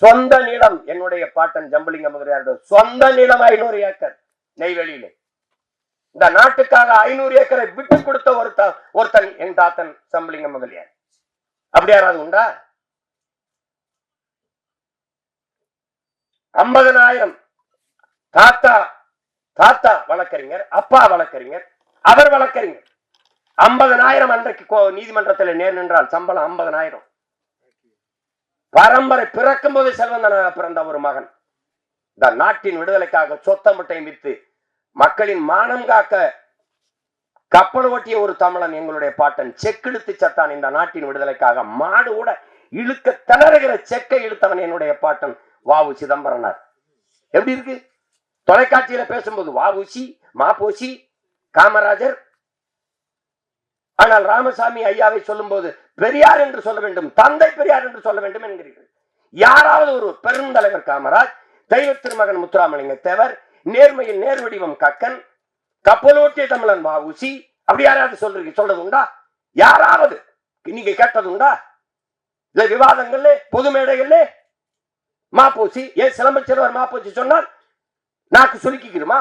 சொந்த நிலம் என்னுடைய பாட்டன் ஜம்புலிங்க முதலியார் சொந்த நிலம் 500 ஏக்கர் நெய்வேலியிலே. இந்த நாட்டுக்காக 500 ஏக்கரை விட்டு கொடுத்த ஒருத்தன் என் தாத்தன் ஜம்புலிங்க முதலியார். அப்படி யாராவது உண்டா? 50,000 தாத்தா வழக்கறிஞர், அப்பா வழக்கறிஞர், அவர் வழக்கறிஞர். 50,000 அன்றைக்கு நீதிமன்றத்தில் நேர் நின்றால் சம்பளம் 50,000. பரம்பரை பிறக்கும் போது செல்வந்தனாக பிறந்த ஒரு மகன் இந்த நாட்டின் விடுதலைக்காக சொத்தமட்டையும் வித்து மக்களின் மானம் காக்க கப்பல் ஓட்டிய ஒரு தமிழன் எங்களுடைய பாட்டன். செக்கிழுத்து சத்தான் இந்த நாட்டின் விடுதலைக்காக. மாடு கூட இழுக்க திணறுகிற செக்கை இழுத்தவன் என்னுடைய பாட்டன் வ.உ. சிதம்பரனார். எப்படி இருக்கு? தொலைக்காட்சியில பேசும்போது வ.உ.சி, ம.பொ.சி, காமராஜர். ஆனால் ராமசாமி ஐயாவை சொல்லும் போது பெரியார் என்று சொல்ல வேண்டும், தந்தை பெரியார் என்று சொல்ல வேண்டும் என்கிறீர்கள். யாராவது ஒரு பெருந்தலைவர் காமராஜ், தெய்வ திருமகன் முத்துராமலிங்க தேவர், நேர்மையில் நேர்வடிவம் கக்கன், கப்பலோட்டிய தமிழன் வ.உ.சி, அப்படி யாராவது சொல்றது உண்டா? யாராவது நீங்க கேட்டது உண்டா? இல்ல விவாதங்கள்ல, பொது மேடைகள்ல ம.பொ.சி, ஏன் சிலம்பு செல்வர் ம.பொ.சி சொன்னால் நாக்கு சுலுக்கிக்கிறோமா?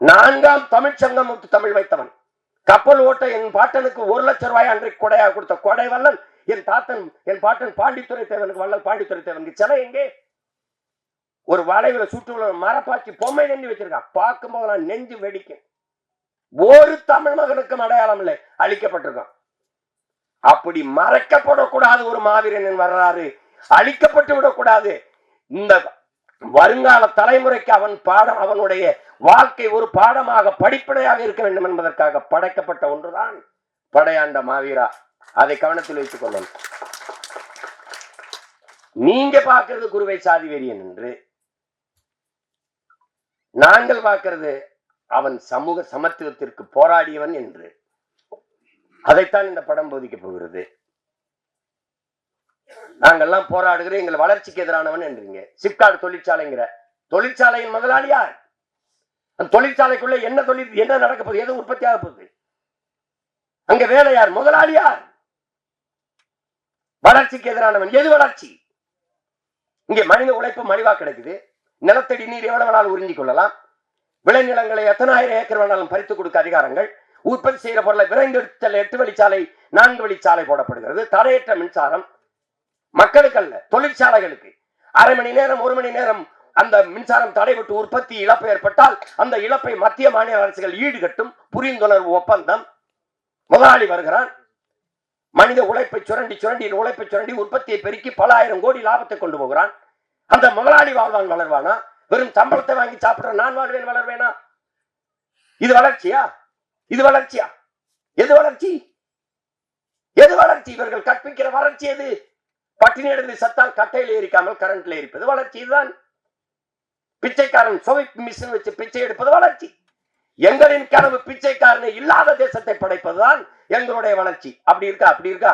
நான்காம் தமிழ்ச்சங்கம் தமிழ் வைத்தவன். கப்பல் ஓட்ட என் பாட்டனுக்கு 1 லட்சம் ரூபாய் அன்றைக்கு கொடையாக கொடுத்த கொடை வல்லன் என் பாட்டன் பாண்டித்துறை தேவனுக்கு. வல்லல் பாண்டித்துறை தேவனுக்கு சிலை எங்கே? ஒரு வளைவுல சுற்று மரப்பாச்சி பொம்மை நெஞ்சு வச்சிருக்கான். பார்க்கும் போது நான் நெஞ்சு வெடிக்கும். ஒரு தமிழ் மகனுக்கும் அடையாளம் இல்லை, அழிக்கப்பட்டிருக்கான். அப்படி மறைக்கப்படக்கூடாது ஒரு மாவீரனின் வரலாறு, அழிக்கப்பட்டு விடக்கூடாது. இந்த வருங்கால தலைமுறைக்கு அவனுடைய வாழ்க்கை ஒரு பாடமாக படிப்படையாக இருக்க வேண்டும் என்பதற்காக படைக்கப்பட்ட ஒன்றுதான் படையாண்ட மாவீரா. அதை கவனத்தில் வைத்துக் கொள்ளணும். நீங்க பார்க்கிறது குருவை சாதி வெறியன் என்று, நாங்கள் பார்க்கிறது அவன் சமூக சமத்துவத்திற்கு போராடியவன் என்று. அதைத்தான் இந்த படம் போதிக்கப் போகிறது. நாங்கள்லாம் போராடுகிற எங்கள் வளர்ச்சிக்கு எதிரானவன் என்றீங்க. சிப்காட் தொழிற்சாலைங்கிற தொழிற்சாலையின் முதலாளி யார்? அந்த தொழிற்சாலைக்குள்ள என்ன நடக்க போகுது? எது உற்பத்தி ஆக போகுது? அங்க வேலை யார்? முதலாளி யார்? வளர்ச்சிக்கு எதிரானவன். எது வளர்ச்சி? இங்கே மனித உழைப்பு மலிவா கிடைக்குது. நிலத்தடி நீர் எவ்வளவு வேணாலும் உறிஞ்சிக் கொள்ளலாம். விளைநிலங்களை எத்தனை ஆயிரம் ஏக்கர் வேணாலும் பறித்துக் கொடுக்க அதிகாரங்கள். உற்பத்தி செய்கிற பொருளை விரைந்து 8 வழிச்சாலை 4 வழிச்சாலை போடப்படுகிறது. தடையற்ற மின்சாரம் மக்களுக்கு அல்ல, தொழிற்சாலைகளுக்கு. அரை மணி நேரம் 1 மணி நேரம் அந்த மின்சாரம் தடைபட்டு உற்பத்தி இழப்பு ஏற்பட்டால் அந்த இழப்பை மத்திய மாநில அரசுகள் ஈடுகட்டும். புரிந்துணர்வு ஒப்பந்தம். முதலாளி வருகிறான், மனித உழைப்பை சுரண்டி உற்பத்தியை பெருக்கி பல ஆயிரம் கோடி லாபத்தை கொண்டு போகிறான். அந்த முதலாளி வாழ்வான், வளர்வானா? வெறும் சம்பளத்தை வாங்கி சாப்பிடுற நான் வாழ்வேன், வளர்வேனா? இது வளர்ச்சியா? எது வளர்ச்சி? இவர்கள் கற்பிக்கிற வளர்ச்சி எது? பட்டினி எடுத்து சத்தால் கட்டையில் எரிக்காமல் கரண்ட்ல எரிப்பது வளர்ச்சி. இதுதான் பிச்சைக்காரன் சோவிப் மிஷின் வச்சு பிச்சை எடுப்பது வளர்ச்சி. எங்களின் கனவு பிச்சைக்காரனை இல்லாத தேசத்தை படைப்பதுதான் எங்களுடைய வளர்ச்சி. அப்படி இருக்கா?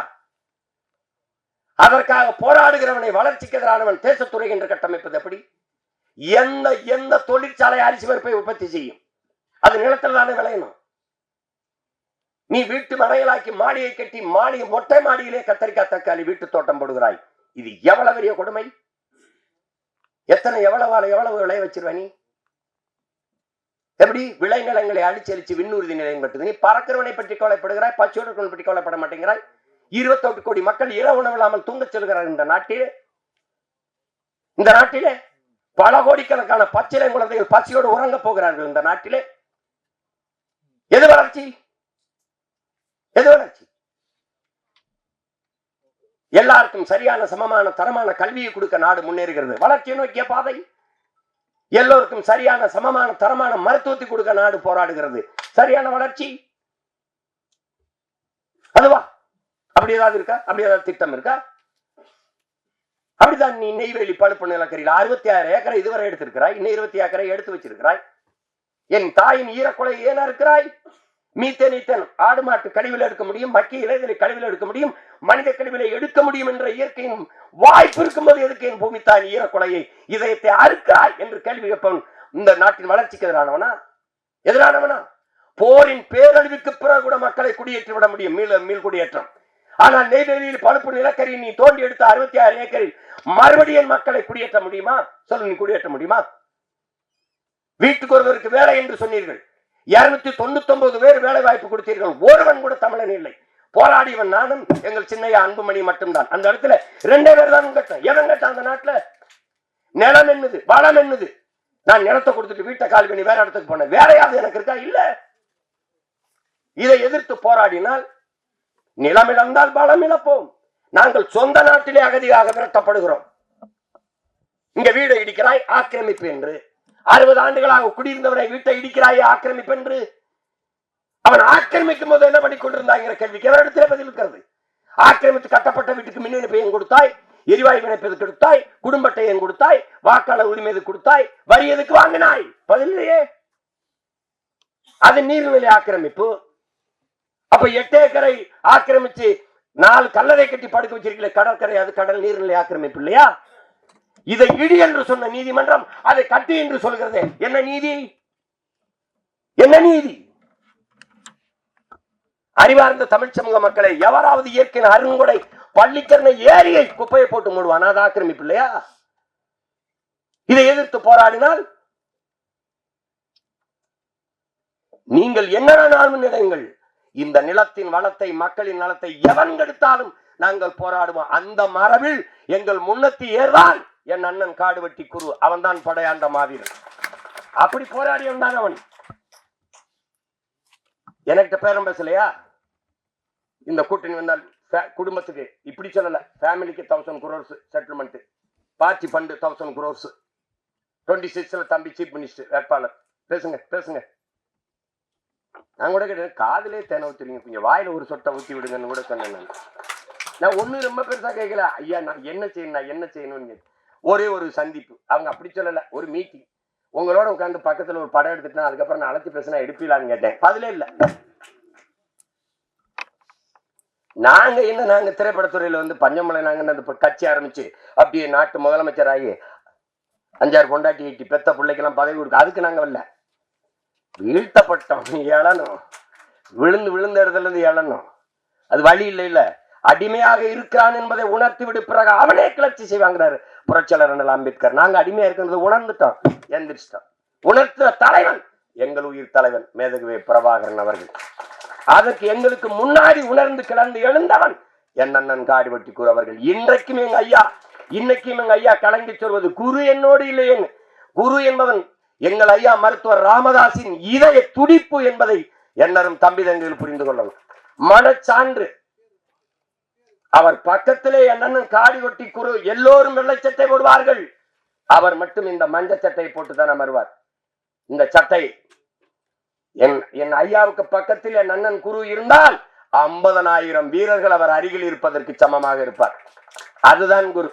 அதற்காக போராடுகிறவனை வளர்ச்சிக்கு எதிரானவன் தேசத்துறை என்று கட்டமைப்பது எப்படி? எந்த தொழிற்சாலை அரிசி பருப்பை உற்பத்தி செய்யும்? அது நிலத்தில் தானே விளையணும். நீ வீட்டு மனையலாக்கி மாடியை கட்டி மொட்டை மாடியிலே கத்தரிக்காய் தக்காளி வீட்டு தோட்டம் போடுகிறாய். இது எவ்வளவு பெரிய கொடுமை! எவ்வளவு விளைய வச்சிருவ நீ? எப்படி விளைநிலங்களை அழிச்சரிச்சு விண்ணூர்தி நிலையம் கட்டுது? நீ பறக்கிறவனை பற்றி கவலைப்படுகிறாய், பச்சோடர்களை பற்றி கவலைப்பட மாட்டேங்கிறாய். 28 கோடி மக்கள் இரவு உணவு இல்லாமல் தூங்க செல்கிறார் இந்த நாட்டிலே. பல கோடிக்கணக்கான பச்சிலை குழந்தைகள் பசியோடு உறங்க போகிறார்கள் இந்த நாட்டிலே. எது வளர்ச்சி? எல்லாருக்கும் சரியான சமமான தரமான கல்வியை கொடுக்க நாடு முன்னேறுகிறது. வளர்ச்சியை நோக்கிய பாதை. எல்லோருக்கும் சரியான சமமான தரமான மருத்துவத்தை கொடுக்க நாடு போராடுகிறது. சரியான வளர்ச்சி அதுவா? அப்படி ஏதாவது இருக்கா? அப்படி ஏதாவது திட்டம் இருக்கா? அப்படிதான் நீ நெய்வேலி பழுப்பு நிலக்கரியில் 66 ஏக்கரை இதுவரை எடுத்திருக்கிறாய். இன்னும் 20 ஏக்கரை எடுத்து வச்சிருக்கிறாய். என் தாயின் ஈரக்குலை ஏனா இருக்கிறாய்? மீத்தேன் ஆடு மாட்டு கழிவில் எடுக்க முடியும், மக்கிய இலைகளை கழிவில் எடுக்க முடியும், மனித கழிவிலை எடுக்க முடியும் என்ற இயற்கையின் வாய்ப்பு இருக்கும்போது எதுக்கு என் பூமி தாயின் ஈரக்குலையை இதயத்தை அறுக்கிறாய் என்று கேள்வி கேட்பவன் இந்த நாட்டின் வளர்ச்சிக்கு எதிரானவனா? போரின் பேரழிவுக்கு பிறகு கூட மக்களை குடியேற்றி விட முடியும். மீள் குடியேற்றம். ஆனால் நெய்வேலியில் பழுப்பு நிலக்கரி நீ தோண்டி எடுத்த 66 ஏக்கரில் மறுபடியும் மக்களை குடியேற்ற முடியுமா? சொல்லு, நீ குடியேற்ற முடியுமா? வீட்டுக்கு ஒருவருக்கு வேலை என்று சொன்னீர்கள். 299 பேர் வேலை வாய்ப்பு கொடுத்தீர்கள். ஒருவன் கூட தமிழன் இல்லை. போராடியவன் நானும் எங்கள் சின்னையா அன்புமணி மட்டும்தான். அந்த இடத்துல 2 பேர் தான் கேட்டேன். எவன் கேட்டான்? அந்த நாட்டுல நிலம் என்னது, வளம் என்னது? நான் நிலத்தை கொடுத்துட்டு வீட்டை காலி பண்ணி வேற இடத்துக்கு போனேன். வேறையாவது எனக்கு இருக்கா? இல்ல. இதை எதிர்த்து போராடினால் நிலம் இழந்தால் வளம் இழப்போம். நாங்கள் சொந்த நாட்டிலே அகதியாக விரட்டப்படுகிறோம். இங்க வீடு இடிக்கிறாய் ஆக்கிரமிப்பு என்று, 60 ஆண்டுகளாக குடியிருந்தவரை வீட்டை இடிக்கிறாய் ஆக்கிரமிப்பு என்று. அவன் ஆக்கிரமிக்கும் போது என்ன பண்ணி கொண்டிருந்தாங்கிற கேள்விக்கு எவரிடத்திலே பதில் இருக்கிறது? ஆக்கிரமித்து கட்டப்பட்ட வீட்டுக்கு மின் இணைப்பு ஏன் கொடுத்தாய்? எரிவாயு இணைப்பு கொடுத்தாய்? குடும்ப அட்டை ஏன் கொடுத்தாய்? வாக்காளர் உரிமை கொடுத்தாய்? வரி எதுக்கு வாங்கினாய்? பதில் இல்லையே. அது நீர்நிலை ஆக்கிரமிப்பு. அப்ப 8 ஏக்கரை ஆக்கிரமிச்சு 4 கல்லறை கட்டி படுக்க வச்சிருக்கீங்க கடற்கரை, அது கடல் நீர்நிலை ஆக்கிரமிப்பு இல்லையா? இதை இடி என்று சொன்ன நீதிமன்றம் அதை கட்டி என்று சொல்கிறது. என்ன நீதி? என்ன நீதி? அறிவார்ந்த தமிழ் சமூக மக்களை, எவராவது இயற்கையின் அருங்கொடை பள்ளிக்கரணை ஏரியை குப்பையை போட்டு மூடுவான், அது ஆக்கிரமிப்பு இல்லையா? இதை எதிர்த்து போராடினால் நீங்கள் என்ன வேணாலும் நிலையுங்கள். இந்த நிலத்தின் வளத்தை, மக்களின் நலத்தை எவன் கெடுத்தாலும் நாங்கள் போராடுவோம். அந்த மரபில் எங்கள் முன்னத்தி ஏர்தான் என் அண்ணன் காடுவெட்டி குரு. அவன் தான் படையாண்ட மாவீரன். அப்படி போராடியவன் தான் அவன். எனக்கு பேரம் பேசலையா? இந்த கூட்டணி வந்தால் குடும்பத்துக்கு இப்படி சொல்லல, ஃபேமிலிக்கு 1000 crores settlement, party fund 1000 crores, 26ல தம்பி சீஃப் மினிஸ்டர் வேட்பாளர். பேசுங்க பேசுங்க. நான் கூட கேட்டேன், காதலே தேனை ஊத்துறீங்க, கொஞ்சம் வாயில ஒரு சொட்டை ஊத்தி விடுங்கன்னு கூட சொன்னேன். நான் ஒண்ணு ரொம்ப பெருசா கேட்கல. ஐயா நான் என்ன செய்யணும்னு ஒரே ஒரு சந்திப்பு. அவங்க அப்படி சொல்லல, ஒரு மீட்டிங். உங்களோட உட்காந்து பக்கத்துல ஒரு படம் எடுத்துட்டா அதுக்கப்புறம் நான் அழைச்சி பேசினா எடுப்பீங்களான்னு கேட்டேன். பதிலே இல்ல. நாங்க திரைப்படத்துறையில வந்து பஞ்சமலை நாங்க கட்சி ஆரம்பிச்சு அப்படியே நாட்டு முதலமைச்சர் ஆகி 5-6 பொண்டாட்டி ஈட்டி பெத்த பிள்ளைக்கெல்லாம் பதவி கொடுக்க அதுக்கு நாங்க வரல. வீழ்த்தப்பட்டோம், எழணும், விழுந்த இடத்துல இருந்து எழணும். அது வழி இல்ல. அடிமையாக இருக்கிறான் என்பதை உணர்த்தி விடு, பிறகு அவனே கிளர்ச்சி செய்வாங்கிறாரு புரட்சியாளர் அண்ணல் அம்பேத்கர். நாங்க அடிமையா இருக்கிறது உணர்ந்துட்டோம், எந்திரிச்சிட்டோம். உணர்த்துற தலைவன் எங்கள் உயிர் தலைவன் மேதகுவே பிரபாகரன் அவர்கள். அதற்கு எங்களுக்கு முன்னாடி உணர்ந்து கிளர்ந்து எழுந்தவன் என் அண்ணன் காடுவெட்டி குரு அவர்கள். இன்னைக்கும் எங்க ஐயா கலங்கி சொல்வது, குரு என்னோடு இல்லையேன்னு. குரு என்பவன் எங்கள் ஐயா மருத்துவர் ராமதாசின் இதய துடிப்பு என்பதை என்னரும் தம்பி தங்கையில் புரிந்து கொள்ளலாம். மனச்சான்று. அவர் பக்கத்திலே என் அண்ணன் காடுவெட்டி குரு எல்லோரும் வெள்ளை சட்டை போடுவார்கள், அவர் மட்டும் இந்த மஞ்ச சட்டையை போட்டுதான் அமர்வார். இந்த சட்டை என் ஐயாவுக்கு பக்கத்தில் என் அண்ணன் குரு இருந்தால் 50,000 வீரர்கள் அவர் அருகில் இருப்பதற்கு சமமாக இருப்பார். அதுதான் குரு.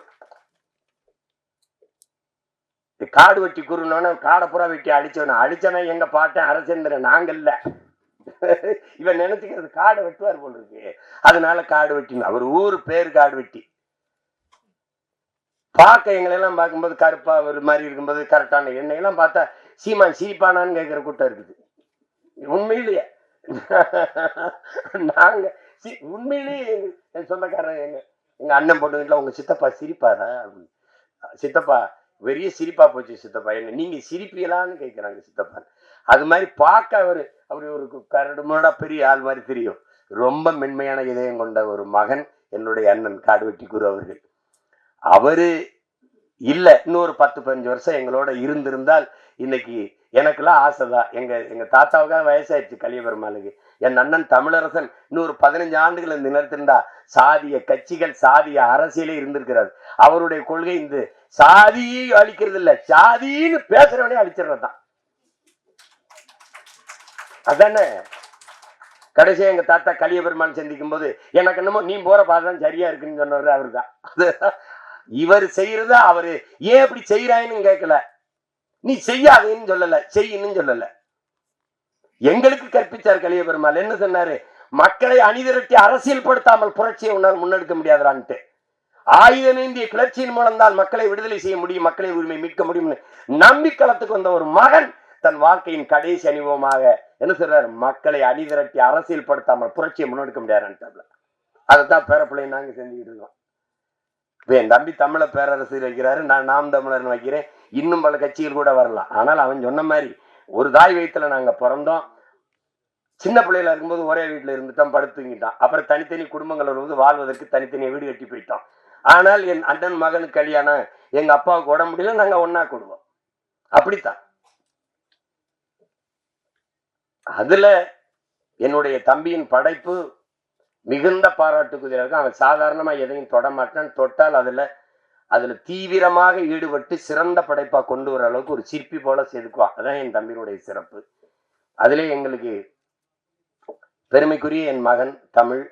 காடு வெட்டி குருன்னு காடை புறா வெட்டி அடிச்சவன் எங்க பாட்டேன் அரசேந்திரன், நாங்க இல்ல. இவன் நினைச்சுக்கிறது காடை வெட்டுவார் போல இருக்கு, அதனால காடு வெட்டி. அவர் ஊரு பேரு காடு வெட்டி. பார்க்க எங்களெல்லாம் பார்க்கும்போது கருப்பா ஒரு மாதிரி இருக்கும்போது கரெக்டான எண்ணெயெல்லாம் பார்த்தா சீமான் சிரிப்பானான்னு கேட்கிற கூட்டம் இருக்குது. உண்மையிலேயே நாங்க உண்மையிலேயே என் சொந்தக்காரன் எங்க அண்ணன் பொண்ணுங்கள உங்க சித்தப்பா சிரிப்பாரா? சித்தப்பா பெரிய சிரிப்பா போச்சு சித்தப்பா, என்ன நீங்க சிரிப்பீங்களான்னு கேட்கிறாங்க சித்தப்பா. அது மாதிரி பார்க்க அவரு ஒரு கரடுமுரடா பெரிய ஆள் மாதிரி தெரியும். ரொம்ப மென்மையான இதயம் கொண்ட ஒரு மகன் என்னுடைய அண்ணன் காடுவெட்டி குரு அவர்கள். அவரு இல்ல, இன்னொரு 10-15 வருஷம் எங்களோட இருந்திருந்தால் இன்னைக்கு எனக்குலாம் ஆசைதான். எங்க தாத்தாவுக்காக வயசாயிடுச்சு கலியபெருமாளுக்கு. என் அண்ணன் தமிழரசன் இன்னொரு 15 ஆண்டுகள் நிலைத்திருந்தா சாதிய கட்சிகள் சாதிய அரசியலே இருந்திருக்கிறார். அவருடைய கொள்கை இந்த சாதியை அழிக்கிறது இல்ல, சாதின்னு பேசுறவனே அழிச்சிடறதான். அதானே கடைசியா எங்க தாத்தா கலியபெருமாள் சந்திக்கும் போது எனக்கு என்னமோ நீ போற பாதான் சரியா இருக்குன்னு சொன்னவர் அவரு தான். இவர் செய்யறத அவரு ஏன் அப்படி செய்யறான்னு கேட்கல, நீ செய்யாதேன்னு சொல்லல, செய்யணும்னு சொல்லல. எங்களுக்கு கற்பிச்சார் கலியபெருமாள். என்ன சொன்னாரு? மக்களை அணிதிரட்டி அரசியல் படுத்தாமல் புரட்சியை உன்னால் முன்னெடுக்க முடியாதான்ட்டு. ஆயுதமேந்திய கிளர்ச்சியின் மூலம்தான் மக்களை விடுதலை செய்ய முடியும், மக்களை உரிமை மீட்க முடியும்னு நம்பிக்களத்துக்கு வந்த ஒரு மகன் தன் வாழ்க்கையின் கடைசி அனுபவமாக என்ன சொல்றாரு? மக்களை அணிதிரட்டி அரசியல் படுத்தாமல் புரட்சியை முன்னெடுக்க முடியாதுன்னு. அதைத்தான் பேரப்பிள்ளையை நாங்க செஞ்சுக்கிட்டு இருக்கோம். இப்ப என் தம்பி தமிழ பேரரசு வைக்கிறாரு, நான் நாம் தமிழர்னு வைக்கிறேன். இன்னும் பல கட்சிகள் கூட வரலாம். ஆனால் அவன் சொன்ன மாதிரி ஒரு தாய் வயித்துல நாங்க பிறந்தோம். சின்ன பிள்ளையில இருக்கும்போது ஒரே வீட்டுல இருந்துட்டோம், படுத்துங்கிட்டோம். அப்புறம் தனித்தனி குடும்பங்கள் வந்து வாழ்வதற்கு தனித்தனியா வீடு கட்டி போயிட்டோம். ஆனால் என் அண்ணன் மகனுக்கு கல்யாணம், எங்க அப்பாவுக்கு உடம்பு முடியல, நாங்க ஒன்னா கூடுவோம். அப்படித்தான். அதுல என்னுடைய தம்பியின் படைப்பு மிகுந்த பாராட்டுக்குரிய இருக்கும். அவன் சாதாரணமா எதையும் தொட மாட்டான். தொட்டால் அதுல தீவிரமாக ஈடுபட்டு சிறந்த படைப்பா கொண்டு வர அளவுக்கு ஒரு சிற்பி போல செதுக்குவான். அதான் என் தம்பியினுடைய சிறப்பு. அதிலே எங்களுக்கு பெருமைக்குரிய என் மகன் தமிழ்,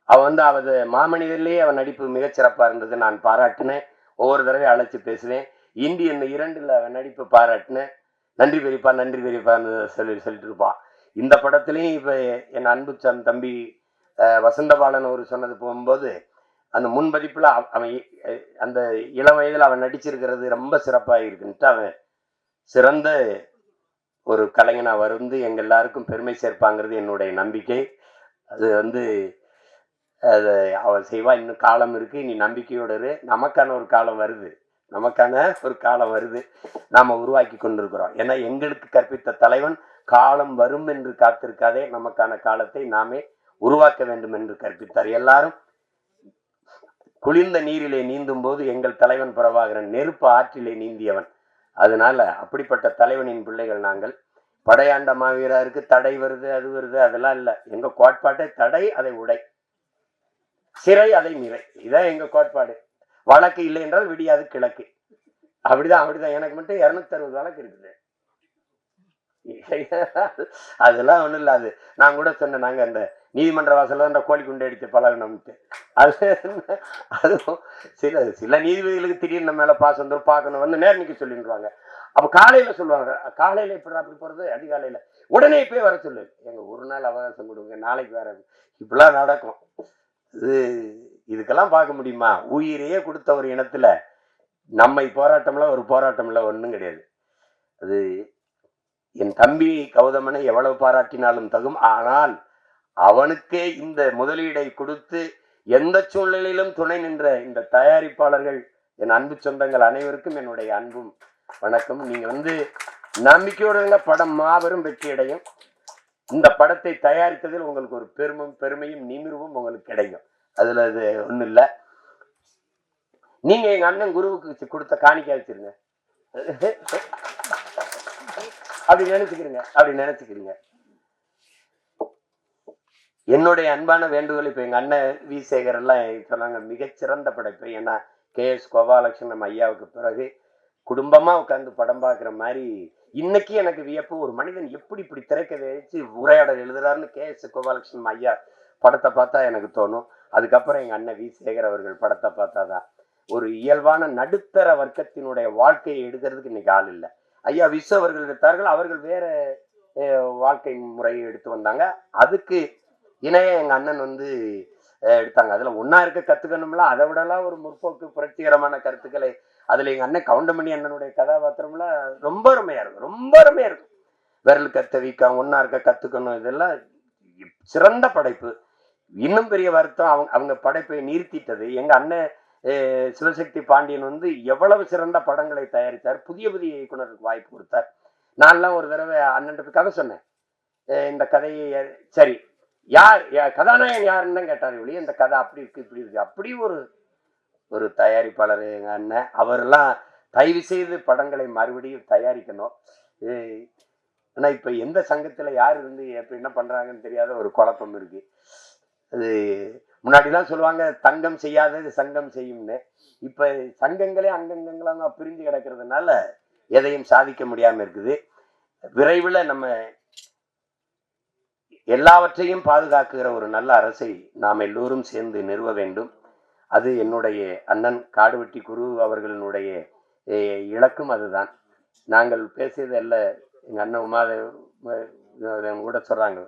அவன் அவரது மாமனிதர்லேயே அவன் நடிப்பு மிகச்சிறப்பா இருந்தது. நான் பாராட்டினேன். ஒவ்வொரு தடவை அழைச்சு பேசுவேன். இந்தியன் 2ல் அவன் நடிப்பு பாராட்டினேன். நன்றி பெரியப்பான்னு சொல்லிட்டு இருப்பான். இந்த படத்திலையும் இப்ப என் அன்பு தம்பி வசந்தபாலன் அவர் சொன்னது போகும்போது அந்த முன்பதிப்புல அவன் அந்த இளம் வயதில் அவன் நடிச்சிருக்கிறது ரொம்ப சிறப்பா இருக்குன்ட்டு அவன் சிறந்த ஒரு கலைஞனா வந்து எங்க எல்லாருக்கும் பெருமை சேர்ப்பாங்கிறது என்னுடைய நம்பிக்கை. அது அது அவன் செய்வா. இன்னும் காலம் இருக்கு, நீ நம்பிக்கையோடு இரு. நமக்கான ஒரு காலம் வருது, நாம உருவாக்கி கொண்டிருக்கிறோம். ஏன்னா எங்களுக்கு கற்பித்த தலைவன் காலம் வரும் என்று காத்திருக்காதே, நமக்கான காலத்தை நாமே உருவாக்க வேண்டும் என்று கற்பித்தார். எல்லாரும் குளிர்ந்த நீரிலே நீந்தும் போது எங்கள் தலைவன் பிரபாகரன் நெருப்பு ஆற்றிலே நீந்தியவன். அதனால அப்படிப்பட்ட தலைவனின் பிள்ளைகள் நாங்கள். படையாண்ட மாவீரருக்கு தடை வருது, அது வருது, அதெல்லாம் இல்லை. எங்க கோட்பாட்டை தடை அதை உடை, சிறை அதை நிறை. இதான் எங்க கோட்பாடு. வழக்கு இல்லை என்றால் விடியாது கிழக்கு. அப்படிதான். எனக்கு மட்டும் 260 வழக்கு இருக்குது. அதெல்லாம் ஒண்ணும் இல்ல. அது நான் கூட சொன்னேன், நாங்க அந்த நீதிமன்ற வாசல்ல அந்த கோழி குண்டை அடித்து பழகணும்ட்டு. அதுவும் சில நீதிபதிகளுக்கு திடீர்னு நம்ம மேல பாசம் வந்து பார்க்கணும், வந்து நேர்மைக்கு சொல்லிடுவாங்க. அப்ப காலையில சொல்லுவாங்க, காலையில இப்படி அப்படி போறது, அதிகாலையில உடனே போய் வர சொல்லு, எங்க ஒரு நாள் அவகாசம் கொடுங்க, நாளைக்கு வேற. இப்படிலாம் நடக்கும். இதுக்கெல்லாம் பார்க்க முடியுமா? உயிரையே கொடுத்த ஒரு இனத்துல நம்மை போராட்டம்ல ஒரு போராட்டம் இல்ல, ஒண்ணும் கிடையாது. அது என் தம்பி கௌதமனை எவ்வளவு பாராட்டினாலும் தகும். ஆனால் அவனுக்கே இந்த முதலீடை கொடுத்து எந்த சூழ்நிலையிலும் துணை நின்ற இந்த தயாரிப்பாளர்கள், என் அன்பு சொந்தங்கள் அனைவருக்கும் என்னுடைய அன்பும் வணக்கம். நீங்க நம்பிக்கையோட படம் மாபெரும் வெற்றி அடையும். இந்த படத்தை தயாரித்ததில் உங்களுக்கு ஒரு பெருமையும் நிமிர்வும் உங்களுக்கு கிடைக்கும். அதுல அது ஒண்ணும் இல்லை. நீங்க எங்க அண்ணன் குருவுக்கு கொடுத்த காணிக்கை வச்சிருங்க, அப்படி நினைச்சுக்கிறீங்க. என்னுடைய அன்பான வேண்டுகோள், இப்ப எங்க அண்ணன் வி சேகர் எல்லாம் சொன்னாங்க, மிகச்சிறந்த படைப்பு. ஏன்னா KS கோபாலகிருஷ்ணன் நம்ம ஐயாவுக்கு பிறகு குடும்பமா உட்கார்ந்து படம் பார்க்குற மாதிரி இன்னைக்கு எனக்கு வியப்பு. ஒரு மனிதன் எப்படி இப்படி திரைக்கதை வச்சு உரையாடல் எழுதுறாருன்னு KS கோபாலகிருஷ்ணன் ஐயா படத்தை பார்த்தா எனக்கு தோணும். அதுக்கப்புறம் எங்க அண்ணன் வி சேகர் அவர்கள் படத்தை பார்த்தாதான் ஒரு இயல்பான நடுத்தர வர்க்கத்தினுடைய வாழ்க்கையை எடுக்கிறதுக்கு இன்னைக்கு ஆள் இல்லை. ஐயா விஸ்வ அவர்கள் எடுத்தார்கள், அவர்கள் வேற வாழ்க்கை முறையை எடுத்து வந்தாங்க. அதுக்கு இணைய எங்க அண்ணன் எடுத்தாங்க. அதுல ஒன்னா இருக்க கத்துக்கணும்ல, அதை விடலாம் ஒரு முற்போக்கு புரட்சிகரமான கருத்துக்களை அதுல எங்க அண்ணன் கவுண்டமணி அண்ணனுடைய கதாபாத்திரம்லாம் ரொம்ப அருமையா இருக்கும். விரல் கத்த வீக்கம், ஒன்னா இருக்க கத்துக்கணும், இதெல்லாம் சிறந்த படைப்பு. இன்னும் பெரிய வருத்தம், அவங்க படைப்பை நிறுத்திட்டது. எங்க அண்ணன் சிவசக்தி பாண்டியன் எவ்வளவு சிறந்த படங்களை தயாரித்தார், புதிய இயக்குனருக்கு வாய்ப்பு கொடுத்தார். நான்லாம் ஒரு தடவை அண்ணன் கதை சொன்னேன், இந்த கதையை சரி யார் கதாநாயகன் யாருன்னு தான் கேட்டார் ஒழிய, இந்த கதை அப்படி இருக்கு இப்படி இருக்கு. அப்படி ஒரு தயாரிப்பாளர் எங்க அண்ணன். அவரெல்லாம் தயவு செய்து படங்களை மறுபடியும் தயாரிக்கணும். ஆனா இப்ப எந்த சங்கத்துல யார் எப்ப என்ன பண்றாங்கன்னு தெரியாத ஒரு குழப்பம் இருக்கு. அது முன்னாடிலாம் சொல்லுவாங்க, தங்கம் செய்யாதது சங்கம் செய்யும்னு. இப்ப சங்கங்களே அங்கங்கங்களா பிரிஞ்சு கிடக்கிறதுனால எதையும் சாதிக்க முடியாம இருக்குது. விரைவில் நம்ம எல்லாவற்றையும் பாதுகாக்குகிற ஒரு நல்ல அரசை நாம் எல்லோரும் சேர்ந்து நிறுவ வேண்டும். அது என்னுடைய அண்ணன் காடுவெட்டி குரு அவர்களினுடைய இலக்கும் அதுதான். நாங்கள் பேசியது அல்ல, எங்க அண்ணன் உமாதேவன் கூட சொல்றாங்க,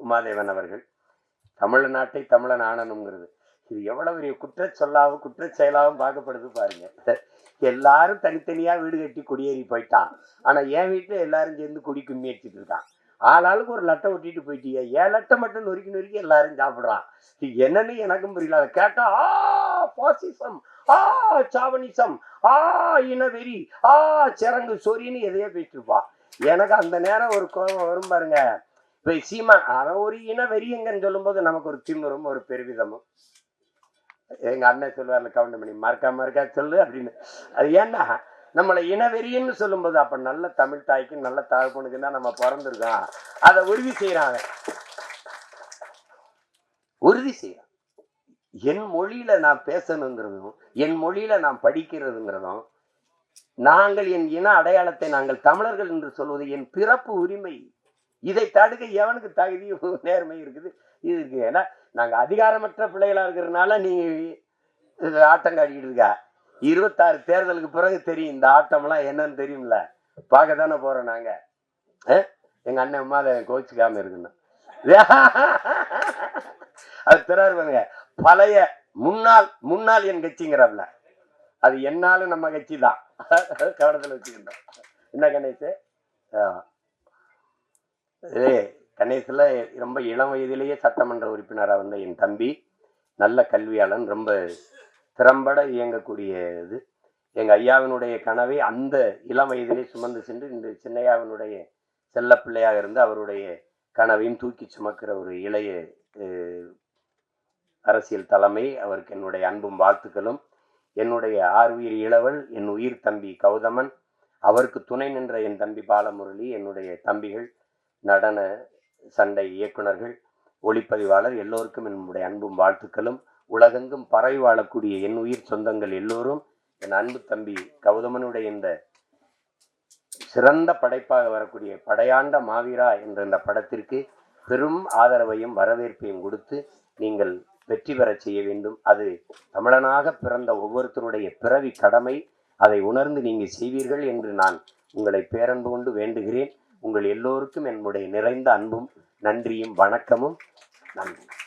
உமாதேவன் அவர்கள் தமிழ்நாட்டை தமிழன் ஆனணுங்கிறது. இது எவ்வளவு பெரிய குற்ற செயலாகவும் பார்க்கப்படுது பாருங்க. எல்லாரும் தனித்தனியா வீடு கட்டி குடியேறி போயிட்டான். ஆனா என் வீட்டுல எல்லாரும் சேர்ந்து குடி கும்மி அடிச்சுட்டு இருக்கான். ஆளாளுக்கு ஒரு லட்டை ஒட்டிட்டு போயிட்டீங்க, ஏன் லட்டை மட்டும் நொறுக்கி நொறுக்கி எல்லாரும் சாப்பிடுறான். என்னன்னு எனக்கும் புரியல. அதை கேட்டா பாசிசம், சாவனிசம், இனவெறி, சிறங்கு சொரின்னு எதையோ பேசிட்டு இருப்பான். எனக்கு அந்த நேரம் ஒரு கோபம் வரும் பாருங்க. இப்ப சீமான் அவன் ஒரு இனவெறியங்கன்னு சொல்லும் போது நமக்கு ஒரு திமிரும் ஒரு பெருவிதமும். எங்க அண்ணன் சொல்லுவார்ல கவுண்டமணி, மறக்கா சொல்லு அப்படின்னு. அது ஏன்னா நம்மளை இனவெறின்னு சொல்லும் போது அப்ப நல்ல தமிழ் தாய்க்கு நல்ல தகப்பனுக்கு தான் நம்ம பிறந்திருக்கோம். அதை உறுதி செய்யறாங்க, உறுதி செய்யறான். என் மொழியில நான் பேசணுங்கிறதும் என் மொழியில நான் படிக்கிறதுங்கிறதும் நாங்கள் என் இன அடையாளத்தை நாங்கள் தமிழர்கள் என்று சொல்வது என் பிறப்பு உரிமை. இதை தடுக்க எவனுக்கு தகுதி நேர்மை இருக்குது? இது இருக்கு. ஏன்னா நாங்க அதிகாரமற்ற பிள்ளைகளா இருக்கிறதுனால நீ ஆட்டம் காட்டிக்கிட்டு இருக்கா. 26 தேர்தலுக்கு பிறகு தெரியும் இந்த ஆட்டம்லாம் என்னன்னு தெரியும்ல. பார்க்க தானே போறோம் நாங்க. எங்க அண்ணன் அம்மா அதை கோச்சுக்காம இருக்குன்னு அது பிறகு பழைய முன்னாள் என் கட்சிங்கிறவல அது என்னாலும் நம்ம கட்சி தான். கவனத்தில் வச்சுக்கிட்டோம். என்ன கணேஷ்? கணேஷ்ல ரொம்ப இளம் வயதிலேயே சட்டமன்ற உறுப்பினராக வந்த என் தம்பி, நல்ல கல்வியாளன், ரொம்ப திறம்பட இயங்கக்கூடிய இது. எங்க ஐயாவினுடைய கனவை அந்த இளம் வயதிலே சுமந்து சென்று இந்த சின்னையாவினுடைய செல்ல பிள்ளையாக இருந்து அவருடைய கனவையும் தூக்கி சுமக்கிற ஒரு இளைய அரசியல் தலைமை. அவருக்கு என்னுடைய அன்பும் வாழ்த்துக்களும். என்னுடைய ஆர்வீர் இளவல் என் உயிர் தம்பி கௌதமன், அவருக்கு துணை நின்ற என் தம்பி பாலமுரளி, என்னுடைய தம்பிகள், நடன சண்டை இயக்குனர்கள், ஒளிப்பதிவாளர் எல்லோருக்கும் என்னுடைய அன்பும் வாழ்த்துக்களும். உலகெங்கும் பரவி வாழக்கூடிய என் உயிர் சொந்தங்கள் எல்லோரும் என் அன்பு தம்பி கௌதமனுடைய இந்த சிறந்த படைப்பாக வரக்கூடிய படையாண்ட மாவீரா என்ற இந்த படத்திற்கு பெரும் ஆதரவையும் வரவேற்பையும் கொடுத்து நீங்கள் வெற்றி பெற செய்ய வேண்டும். அது தமிழனாக பிறந்த ஒவ்வொருத்தருடைய பிறவி கடமை. அதை உணர்ந்து நீங்கள் செய்வீர்கள் என்று நான் உங்களை பேரன்பு கொண்டு வேண்டுகிறேன். உங்கள் எல்லோருக்கும் என்னுடைய நிறைந்த அன்பும் நன்றியும் வணக்கமும். நன்றி.